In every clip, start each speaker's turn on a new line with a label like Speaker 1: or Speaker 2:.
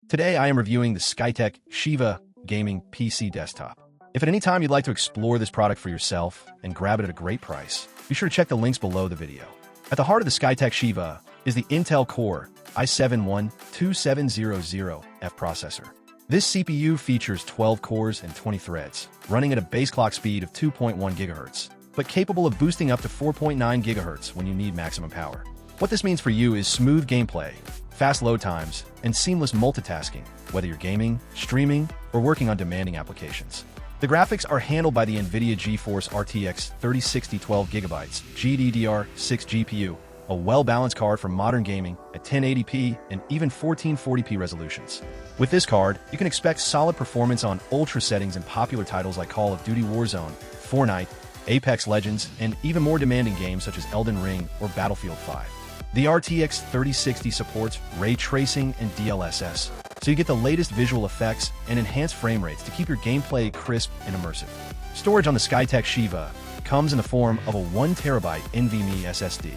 Speaker 1: Today I am reviewing the Skytech Shiva Gaming PC Desktop. If at any time you'd like to explore this product for yourself and grab it at a great price, be sure to check the links below the video. At the heart of the Skytech Shiva is the Intel Core i7-12700F processor. This CPU features 12 cores and 20 threads, running at a base clock speed of 2.1 GHz, but capable of boosting up to 4.9 GHz when you need maximum power. What this means for you is smooth gameplay, fast load times, and seamless multitasking, whether you're gaming, streaming, or working on demanding applications. The graphics are handled by the NVIDIA GeForce RTX 3060 12GB GDDR6 GPU, a well-balanced card for modern gaming at 1080p and even 1440p resolutions. With this card, you can expect solid performance on ultra settings in popular titles like Call of Duty Warzone, Fortnite, Apex Legends, and even more demanding games such as Elden Ring or Battlefield 5. The RTX 3060 supports ray tracing and DLSS, so you get the latest visual effects and enhanced frame rates to keep your gameplay crisp and immersive. Storage on the Skytech Shiva comes in the form of a 1TB NVMe SSD.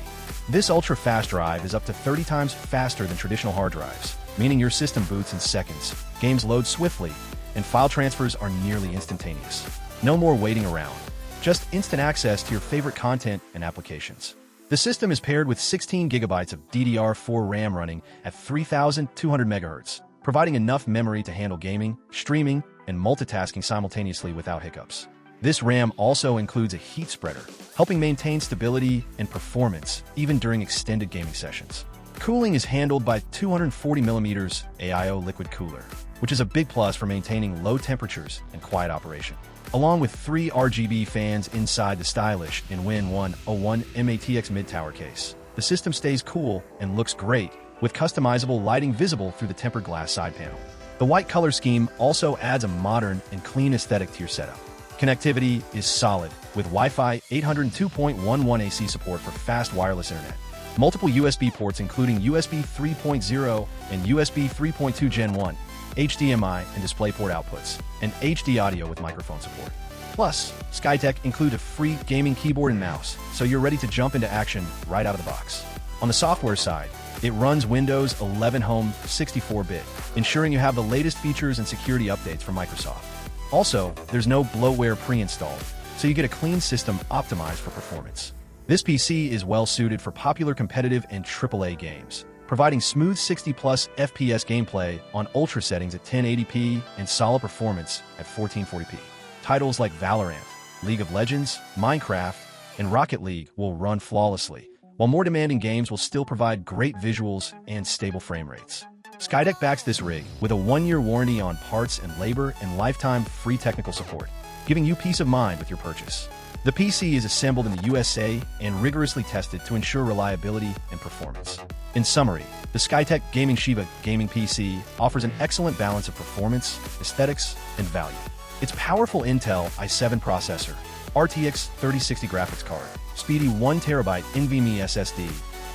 Speaker 1: This ultra-fast drive is up to 30 times faster than traditional hard drives, meaning your system boots in seconds, games load swiftly, and file transfers are nearly instantaneous. No more waiting around, just instant access to your favorite content and applications. The system is paired with 16 GB of DDR4 RAM running at 3,200 MHz, providing enough memory to handle gaming, streaming, and multitasking simultaneously without hiccups. This RAM also includes a heat spreader, helping maintain stability and performance even during extended gaming sessions. Cooling is handled by 240mm AIO liquid cooler, which is a big plus for maintaining low temperatures and quiet operation. Along with 3 RGB fans inside the stylish Win101 MATX mid-tower case, the system stays cool and looks great, with customizable lighting visible through the tempered glass side panel. The white color scheme also adds a modern and clean aesthetic to your setup. Connectivity is solid, with Wi-Fi 802.11 AC support for fast wireless internet. Multiple USB ports including USB 3.0 and USB 3.2 Gen 1, HDMI and DisplayPort outputs, and HD audio with microphone support. Plus, Skytech includes a free gaming keyboard and mouse, so you're ready to jump into action right out of the box. On the software side, it runs Windows 11 Home 64-bit, ensuring you have the latest features and security updates from Microsoft. Also, there's no bloatware pre-installed, so you get a clean system optimized for performance. This PC is well suited for popular competitive and AAA games, providing smooth 60+ FPS gameplay on ultra settings at 1080p and solid performance at 1440p. Titles like Valorant, League of Legends, Minecraft, and Rocket League will run flawlessly, while more demanding games will still provide great visuals and stable frame rates. Skytech backs this rig with a 1-year warranty on parts and labor and lifetime free technical support, giving you peace of mind with your purchase. The PC is assembled in the USA and rigorously tested to ensure reliability and performance. In summary, the Skytech Gaming Shiva Gaming PC offers an excellent balance of performance, aesthetics, and value. Its powerful Intel i7 processor, RTX 3060 graphics card, speedy 1TB NVMe SSD,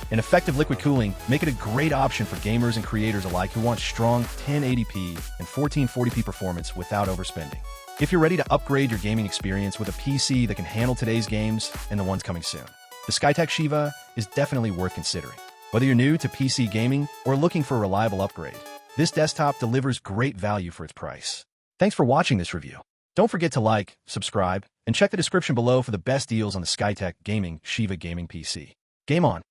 Speaker 1: and effective liquid cooling make it a great option for gamers and creators alike who want strong 1080p and 1440p performance without overspending. If you're ready to upgrade your gaming experience with a PC that can handle today's games and the ones coming soon, the Skytech Shiva is definitely worth considering. Whether you're new to PC gaming or looking for a reliable upgrade, this desktop delivers great value for its price. Thanks for watching this review. Don't forget to like, subscribe, and check the description below for the best deals on the Skytech Gaming Shiva Gaming PC. Game on!